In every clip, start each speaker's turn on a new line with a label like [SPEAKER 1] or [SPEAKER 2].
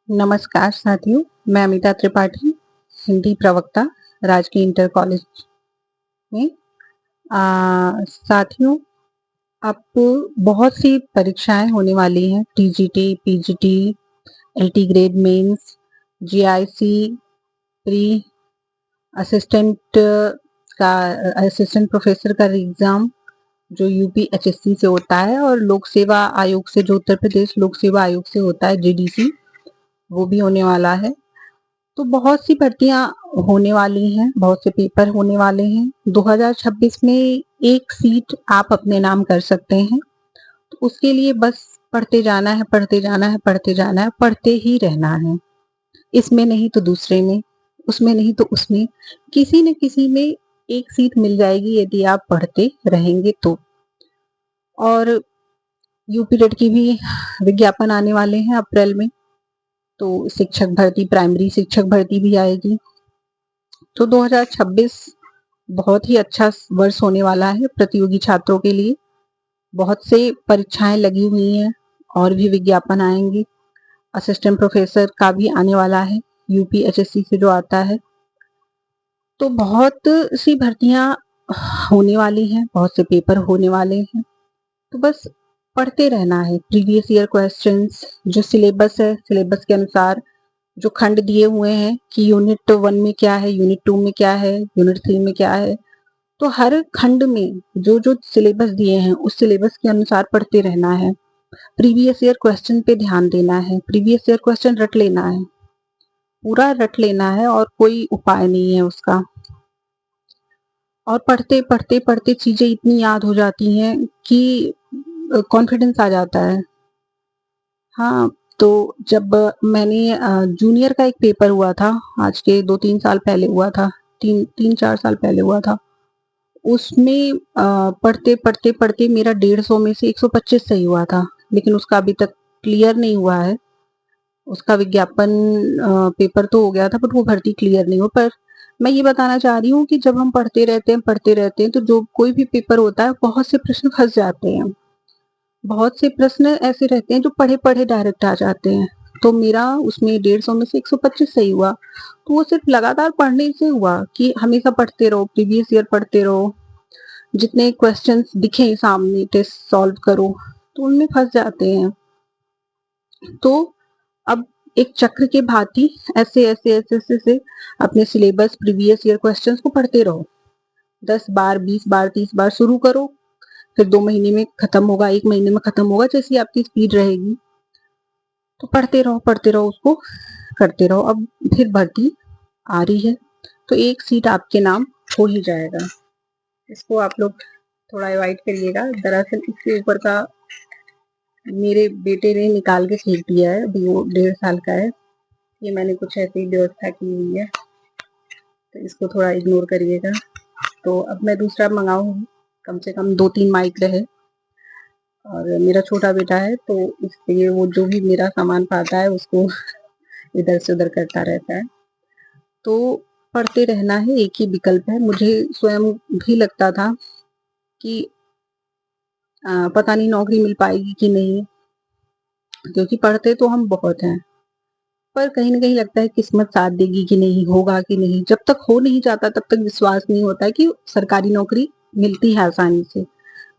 [SPEAKER 1] नमस्कार साथियों, मैं अमिता त्रिपाठी, हिंदी प्रवक्ता, राजकीय इंटर कॉलेज में। साथियों, अब बहुत सी परीक्षाएं होने वाली हैं। TGT, PGT, LT grade mains, GIC, pre assistant का असिस्टेंट प्रोफेसर का एग्जाम जो यूपी एचएससी से होता है, और लोक सेवा आयोग से जो उत्तर प्रदेश लोक सेवा आयोग से होता है जीडीसी, वो भी होने वाला है। तो बहुत सी भर्तियां होने वाली हैं, बहुत से पेपर होने वाले हैं। 2026 में एक सीट आप अपने नाम कर सकते हैं। तो उसके लिए बस पढ़ते जाना है, पढ़ते जाना है, पढ़ते जाना है, पढ़ते ही रहना है। इसमें नहीं तो दूसरे में, उसमें नहीं तो उसमें, किसी न किसी में एक सीट मिल जाएगी यदि आप पढ़ते रहेंगे तो। और यूपी टेट की भी विज्ञापन आने वाले हैं अप्रैल में, तो शिक्षक भर्ती, प्राइमरी शिक्षक भर्ती भी आएगी। तो 2026 बहुत ही अच्छा वर्ष होने वाला है प्रतियोगी छात्रों के लिए। बहुत से परीक्षाएं लगी हुई हैं और भी विज्ञापन आएंगे। असिस्टेंट प्रोफेसर का भी आने वाला है, यूपी एचएससी से जो आता है। तो बहुत सी भर्तियां होने वाली हैं, बहुत से पेपर होने वाले हैं। तो बस पढ़ते रहना है। प्रीवियस ईयर क्वेश्चंस, जो सिलेबस है, सिलेबस के अनुसार जो खंड दिए हुए हैं कि यूनिट 1 में क्या है, यूनिट 2 में क्या है, यूनिट 3 में क्या है, तो हर खंड में जो जो सिलेबस दिए हैं उस सिलेबस के अनुसार पढ़ते रहना है। प्रीवियस ईयर क्वेश्चन पे ध्यान देना है, प्रीवियस ईयर क्वेश्चन रट लेना है, पूरा रट लेना है, और कोई उपाय नहीं है उसका। और पढ़ते पढ़ते पढ़ते चीजें इतनी याद हो जाती हैं कि कॉन्फिडेंस आ जाता है। हाँ, तो जब मैंने जूनियर का एक पेपर हुआ था, आज के 2-3 साल पहले हुआ था, 3-4 साल पहले हुआ था। उसमें पढ़ते पढ़ते पढ़ते मेरा 150 में से 125 सही हुआ था, लेकिन उसका अभी तक क्लियर नहीं हुआ है। उसका विज्ञापन पेपर तो हो गया था, बट वो भर्ती क्लियर नहीं हुआ। पर मैं ये बताना चाह रही हूँ कि जब हम पढ़ते रहते हैं तो जो कोई भी पेपर होता है, बहुत से प्रश्न फंस जाते हैं। बहुत से प्रश्न ऐसे रहते हैं जो पढ़े पढ़े डायरेक्ट आ जाते हैं। तो मेरा उसमें 150 में से 125 सही हुआ। तो वो सिर्फ लगातार पढ़ने से हुआ कि हमेशा पढ़ते रहो, प्रीवियस ईयर पढ़ते रहो, जितने क्वेश्चंस दिखे सामने टेस्ट सॉल्व करो, तो उनमें फंस जाते हैं। तो अब एक चक्र के भांति ऐसे ऐसे ऐसे ऐसे से अपने सिलेबस, प्रीवियस ईयर क्वेश्चंस को पढ़ते रहो। 10 बार, 20 बार, 30 बार शुरू करो, फिर 2 महीने में खत्म होगा, 1 महीने में खत्म होगा, जैसी आपकी स्पीड रहेगी। तो पढ़ते रहो, उसको करते रहो। अब फिर भर्ती आ रही है, तो एक सीट आपके नाम हो ही जाएगा। इसको आप लोग थोड़ा अवॉइड करिएगा। दरअसल इसके ऊपर का मेरे बेटे ने निकाल के फेंक दिया है, अभी वो 1.5 साल का है। ये मैंने कुछ ऐसी व्यवस्था की हुई है, तो इसको थोड़ा इग्नोर करिएगा। तो अब मैं दूसरा मंगाऊंगी, कम से कम 2-3 माइक रहे। और मेरा छोटा बेटा है, तो इसलिए वो जो भी मेरा सामान पाता है उसको इधर से उधर करता रहता है। तो पढ़ते रहना है, एक ही विकल्प है। मुझे स्वयं भी लगता था कि पता नहीं नौकरी मिल पाएगी कि नहीं, क्योंकि पढ़ते तो हम बहुत हैं, पर कहीं न कहीं लगता है किस्मत साथ देगी कि नहीं, होगा कि नहीं। जब तक हो नहीं जाता तब तक विश्वास नहीं होता है कि सरकारी नौकरी मिलती है आसानी से।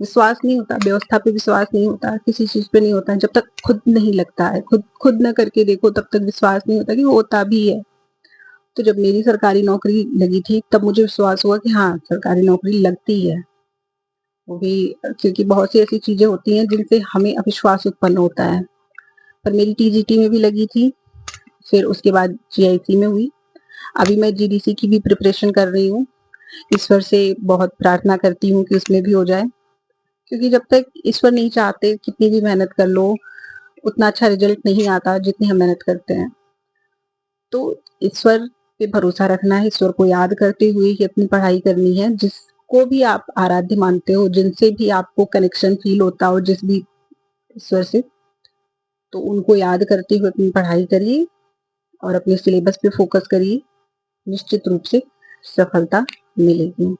[SPEAKER 1] विश्वास नहीं होता, व्यवस्था पे विश्वास नहीं होता, किसी चीज़ पे नहीं होता है, जब तक खुद नहीं लगता है। खुद ना करके देखो, तब तक विश्वास नहीं होता कि होता भी है। तो जब मेरी सरकारी नौकरी लगी थी, तब मुझे विश्वास हुआ कि हाँ, सरकारी नौकरी लगती है। वो भी क्योंकि बहुत सी ऐसी चीज़ें होती हैं जिनसे हमें अविश्वास उत्पन्न होता है। पर मेरी टीजीटी में भी लगी थी, फिर उसके बाद जीआईसी में हुई। अभी मैं जीडीसी की भी प्रिपरेशन कर रही हूँ। ईश्वर से बहुत प्रार्थना करती हूँ कि उसमें भी हो जाए, क्योंकि जब तक ईश्वर नहीं चाहते, कितनी भी मेहनत कर लो, उतना अच्छा रिजल्ट नहीं आता जितनी हम मेहनत करते हैं। तो ईश्वर पे भरोसा रखना है, ईश्वर को याद करते हुए ही अपनी पढ़ाई करनी है। जिसको भी आप आराध्य मानते हो, जिनसे भी आपको कनेक्शन फील होता हो, जिस भी ईश्वर से, तो उनको याद करते हुए अपनी पढ़ाई करिए और अपने सिलेबस पे फोकस करिए। निश्चित रूप से सफलता मिलेगी।